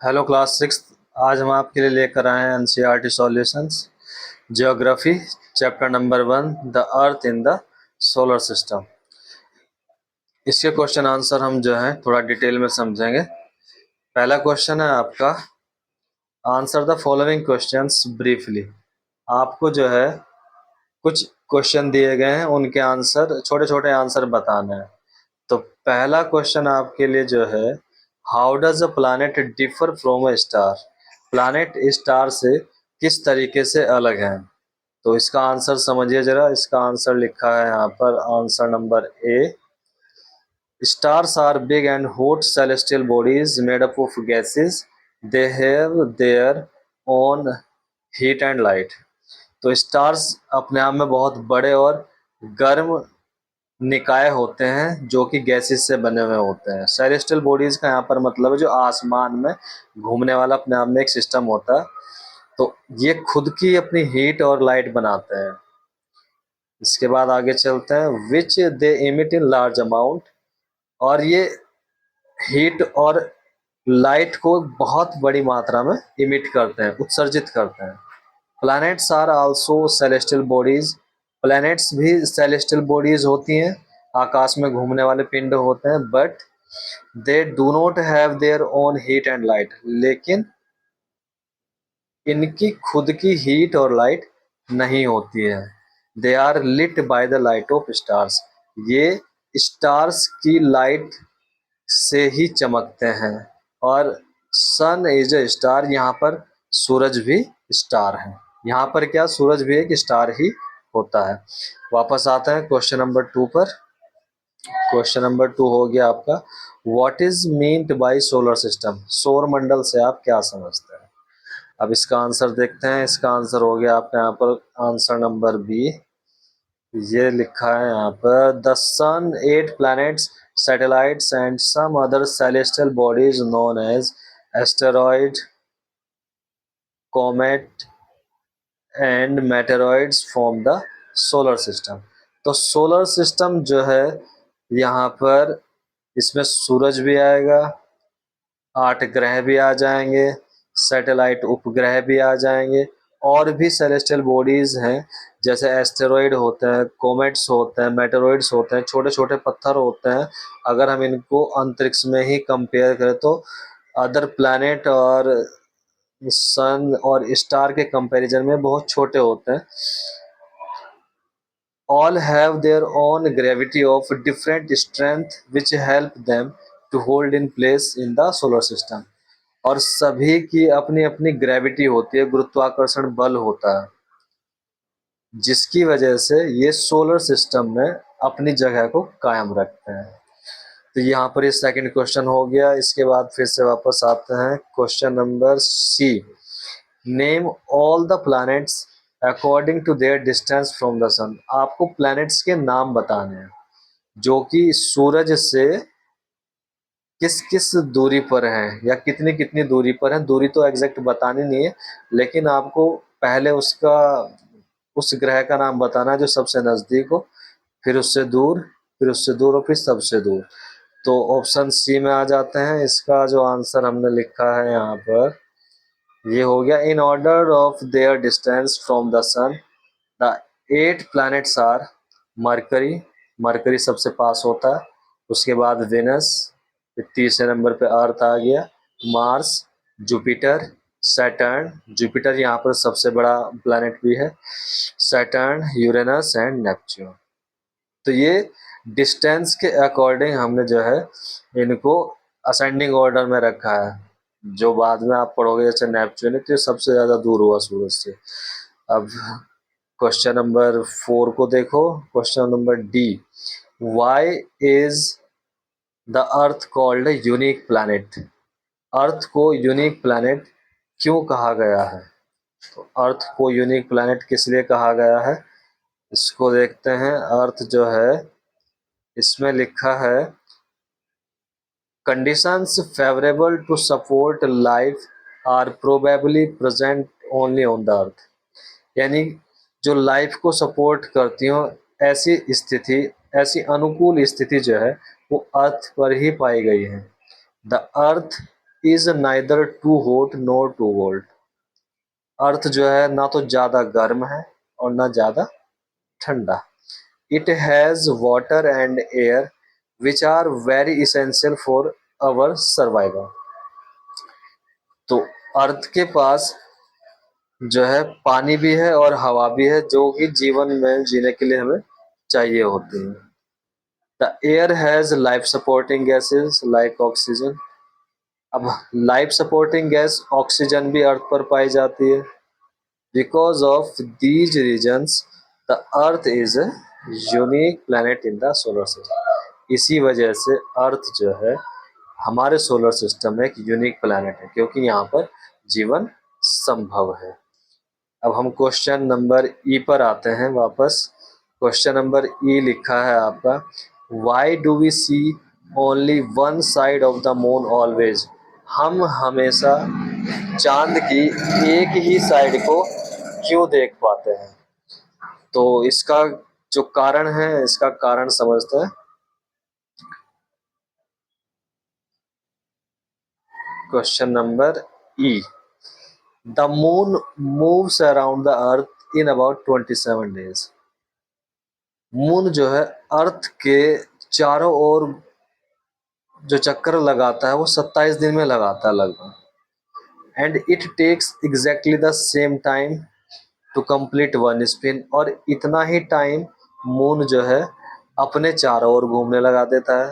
Hello class six. आज हम आपके लिए लेकर आए हैं NCERT solutions geography chapter number 1 the earth in the solar system. इसके क्वेश्चन आंसर हम जो है थोड़ा डिटेल में समझेंगे। पहला क्वेश्चन है आपका, answer the following questions briefly. आपको जो है कुछ क्वेश्चन दिए गए हैं, उनके आंसर, छोटे छोटे आंसर बताने हैं। तो पहला क्वेश्चन आपके लिए जो है, how does a planet differ from a star. Planet star से किस तरीके से अलग है। तो इसका आंसर समझिए जरा। इसका आंसर लिखा है यहाँ पर, answer number A, stars are big and hot celestial bodies made up of gases, they have their own heat and light. तो स्टार्स अपने आप में बहुत बड़े और गर्म निकाय होते हैं जो कि गैसेस से बने हुए होते हैं। सेलेस्टियल बॉडीज का यहाँ पर मतलब है जो आसमान में घूमने वाला अपने आप में एक सिस्टम होता है। तो ये खुद की अपनी हीट और लाइट बनाते हैं। इसके बाद आगे चलते हैं, विच दे इमिट इन लार्ज अमाउंट। और ये हीट और लाइट को बहुत बड़ी मात्रा में इमिट करते हैं, उत्सर्जित करते हैं। Planets are also celestial bodies. Planets भी सेलेस्टियल बॉडीज होती हैं, आकाश में घूमने वाले पिंड होते हैं, but they do not have their own heat and light. लेकिन इनकी खुद की हीट और लाइट नहीं होती है। They are lit by the light of stars. ये स्टार्स की लाइट से ही चमकते हैं। और सन इज ए स्टार, यहाँ पर सूरज भी स्टार है। यहाँ पर क्या, सूरज भी एक स्टार ही होता है। वापस आते हैं क्वेश्चन नंबर 2 पर। क्वेश्चन नंबर 2 हो गया आपका, what is meant by solar system. सौर मंडल से आप क्या समझते हैं। अब इसका आंसर देखते हैं। इसका आंसर हो गया आपका यहाँ पर, आंसर नंबर बी। ये लिखा है यहाँ पर, the sun, 8 planets, satellites and some other celestial bodies known as asteroid, comet and meteoroids form the solar system। तो सोलर सिस्टम जो है, यहाँ पर इसमें सूरज भी आएगा, 8 ग्रह भी आ जाएंगे, सैटेलाइट उपग्रह भी आ जाएंगे, और भी सेलेस्टियल बॉडीज हैं, जैसे एस्टेरॉइड होते हैं, कोमेट्स होते हैं, मेटेरॉइड्स होते हैं, छोटे छोटे पत्थर होते हैं। अगर हम इनको अंतरिक्ष में ही कंपेयर करें तो अदर प्लैनेट और सन और स्टार के कंपैरिजन में बहुत छोटे होते हैं। all have their own gravity of different strength which help them to hold in place in the solar system। और सभी की अपनी अपनी ग्रेविटी होती है, गुरुत्वाकर्षण बल होता है, जिसकी वजह से ये सोलर सिस्टम में अपनी जगह को कायम रखते हैं। तो यहाँ पर ये सेकंड क्वेश्चन हो गया। इसके बाद फिर से वापस आते हैं, question number C, name all the planets according to their distance from the sun. आपको प्लैनेट्स के नाम बताने हैं जो कि सूरज से किस किस दूरी पर हैं, या कितनी कितनी दूरी पर हैं। दूरी तो एग्जैक्ट बतानी नहीं है, लेकिन आपको पहले उसका, उस ग्रह का नाम बताना है जो सबसे नजदीक हो, फिर उससे दूर, फिर उससे दूर और फिर सबसे दूर। तो ऑप्शन सी में आ जाते हैं। इसका जो आंसर हमने लिखा है यहाँ पर, ये हो गया, in order of their distance from the sun the 8 planets are Mercury. Mercury सबसे पास होता है, उसके बाद वेनस, फिर तीसरे नंबर पे अर्थ आ गया, मार्स, जुपिटर, सैटर्न, जुपिटर यहाँ पर सबसे बड़ा प्लैनेट भी है, सैटर्न, यूरेनस एंड नेपच्यून। तो ये डिस्टेंस के अकॉर्डिंग हमने जो है इनको असेंडिंग ऑर्डर में रखा है। जो बाद में आप पढ़ोगे जैसे नेपच्यून है, तो ये सबसे ज्यादा दूर हुआ सूरज से। अब क्वेश्चन नंबर 4 को देखो, question number D, why is the earth called unique planet. Earth को यूनिक प्लैनेट क्यों कहा गया है। तो अर्थ को यूनिक प्लैनेट किस लिए कहा गया है, इसको देखते हैं। अर्थ जो है, इसमें लिखा है, conditions favourable to support life are probably present only on the earth. यानी जो लाइफ को सपोर्ट करती हो, ऐसी स्थिति, ऐसी अनुकूल स्थिति जो है वो अर्थ पर ही पाई गई है। The earth is neither too hot nor too cold. Earth जो है ना तो ज्यादा गर्म है और ना ज्यादा ठंडा। It has water and air which are very essential for our survival. तो अर्थ के पास जो है पानी भी है और हवा भी है जो कि जीवन में जीने के लिए हमें चाहिए होती है। The air has life supporting gases like oxygen. अब लाइफ सपोर्टिंग गैस ऑक्सीजन भी अर्थ पर पाई जाती है। Because of these reasons the earth is a unique planet in the solar system. इसी वजह से अर्थ जो है हमारे सोलर सिस्टम में एक यूनिक प्लैनेट है क्योंकि यहाँ पर जीवन संभव है। अब हम क्वेश्चन नंबर ई पर आते हैं वापस। क्वेश्चन नंबर ई लिखा है आपका, why do we see only one side of the moon always. हम हमेशा चांद की एक ही साइड को क्यों देख पाते हैं? तो इसका जो कारण है, इसका कारण समझते हैं। Question number E, the moon moves around the earth in about 27 days। Moon जो है अर्थ के चारों ओर जो चक्कर लगाता है वो 27 दिन में लगाता है लगभग। And it takes exactly the same time to complete one spin. और इतना ही टाइम मून जो है अपने चारों ओर घूमने लगा देता है,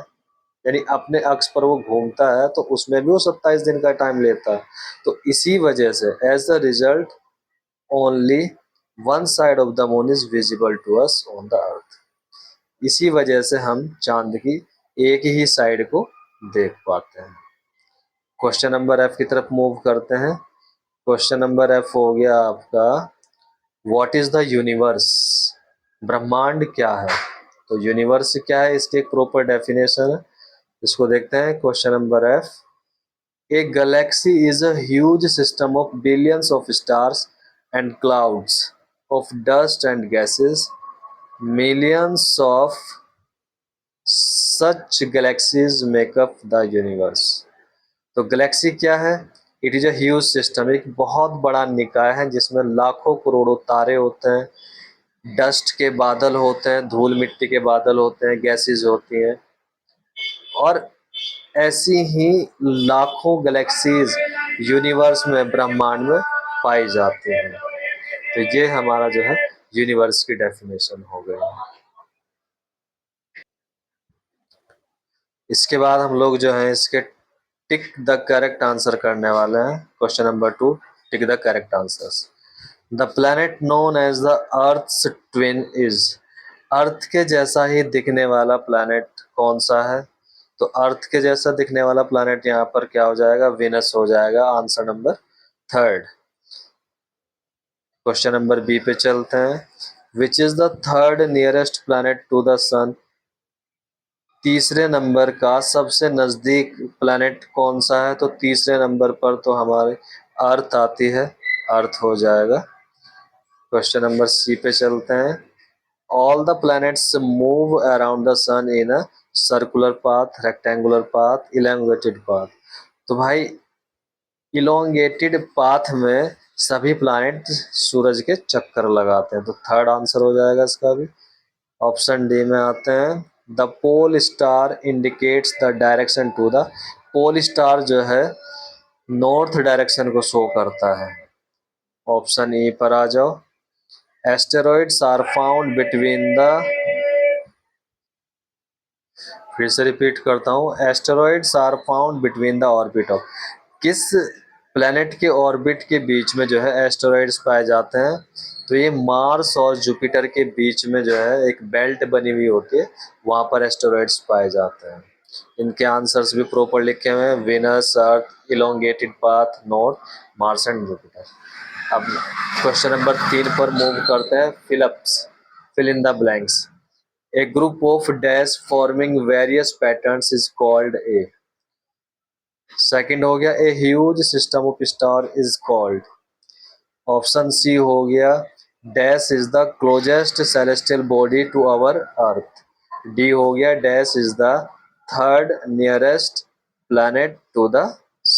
यानी अपने अक्ष पर वो घूमता है तो उसमें भी वो 27 दिन का टाइम लेता है। तो इसी वजह से as the result only one side of the moon is visible to us on the earth. इसी वजह से हम चांद की एक ही साइड को देख पाते हैं। क्वेश्चन नंबर एफ की तरफ मूव करते हैं। क्वेश्चन नंबर एफ हो गया आपका, व्हाट इज द यूनिवर्स। ब्रह्मांड क्या है? तो यूनिवर्स क्या है, इसकी एक प्रॉपर डेफिनेशन है, इसको देखते हैं। Question number F, A Galaxy is a huge system of billions of stars and clouds of dust and gases. Millions of such galaxies make up the universe. तो गैलेक्सी क्या है? It is a huge system, एक बहुत बड़ा निकाय है जिसमें लाखों करोड़ों तारे होते हैं, डस्ट के बादल होते हैं, धूल मिट्टी के बादल होते हैं, गैसेस होती हैं, और ऐसी ही लाखों गैलेक्सीज यूनिवर्स में, ब्रह्मांड में पाई जाती हैं। तो ये हमारा जो है यूनिवर्स की डेफिनेशन हो गई। इसके बाद हम लोग जो है इसके टिक द करेक्ट आंसर करने वाले हैं। Question number 2, tick the correct answers. The planet known as the earth's twin is. Earth के जैसा ही दिखने वाला प्लैनेट कौन सा है? तो अर्थ के जैसा दिखने वाला प्लैनेट यहाँ पर क्या हो जाएगा? विनस हो जाएगा। Answer number 3। Question number B पे चलते हैं। Which is the third nearest planet to the sun. तीसरे नंबर का सबसे नजदीक प्लैनेट कौन सा है? तो तीसरे नंबर पर तो हमारे अर्थ आती है, अर्थ हो जाएगा। क्वेश्चन नंबर सी पे चलते हैं। All the planets move around the sun in a circular path, rectangular path, elongated path. तो भाई इलोंगेटेड पाथ में सभी प्लैनेट सूरज के चक्कर लगाते हैं, तो थर्ड आंसर हो जाएगा इसका भी। ऑप्शन डी में आते हैं। The pole star indicates the direction to the. Pole star जो है नॉर्थ डायरेक्शन को शो करता है। ऑप्शन ई पर आ जाओ। Asteroids are found between the, फिर से रिपीट करता हूँ, asteroids are found between the orbit of. किस प्लेनेट के ऑर्बिट के बीच में जो है एस्टेरॉइड्स पाए जाते हैं? तो ये मार्स और जुपिटर के बीच में जो है एक बेल्ट बनी हुई होती है, वहां पर एस्टेरॉइड्स पाए जाते हैं। इनके आंसर्स भी प्रॉपर लिखे हुए हैं, Venus, Earth, elongated path, north, Mars and Jupiter. अब क्वेश्चन नंबर 3 पर मूव करते हैं। Fill in the blanks. A group of dash forming various patterns is called a। Second हो गया, a huge system of star is called। Option C हो गया, dash is the closest celestial body to our earth. D हो गया, dash is the third nearest planet to the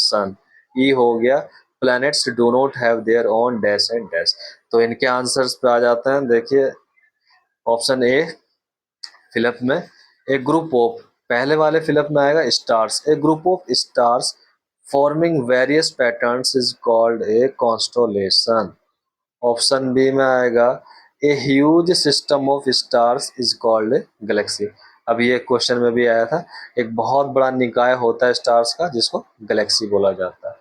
sun. E हो गया planets do not have their own dash and dash. तो इनके answers पे आ जाते हैं। देखिए ऑप्शन ए फिलअप में ए ग्रुप ऑफ, पहले वाले फिलअप में आएगा stars, a group of stars forming various patterns is called a constellation. Option B में आएगा a huge system of stars is called a galaxy. अभी ये क्वेश्चन में भी आया था, एक बहुत बड़ा निकाय होता है स्टार्स का जिसको गैलेक्सी बोला जाता है।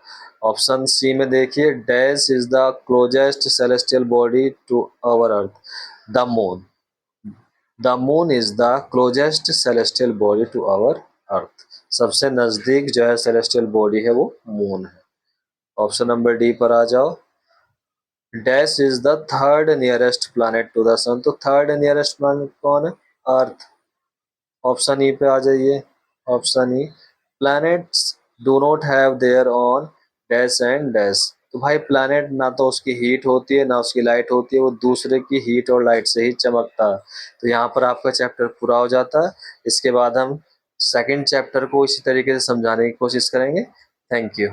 ऑप्शन सी में देखिए dash is the closest celestial body to our earth, the moon. The moon is the closest celestial body to our earth. सबसे नजदीक जो है सेलेस्टियल बॉडी है वो मून है। ऑप्शन नंबर डी पर आ जाओ, dash is the third nearest planet to the sun. तो थर्ड नियरेस्ट प्लैनेट कौन है? अर्थ। ऑप्शन ई पे आ जाइए, option E planets do not have there on dash and dash. तो भाई प्लैनेट ना तो उसकी हीट होती है ना उसकी लाइट होती है, वो दूसरे की हीट और लाइट से ही चमकता है। तो यहाँ पर आपका चैप्टर पूरा हो जाता है। इसके बाद हम सेकंड चैप्टर को इसी तरीके से समझाने की कोशिश करेंगे। Thank you.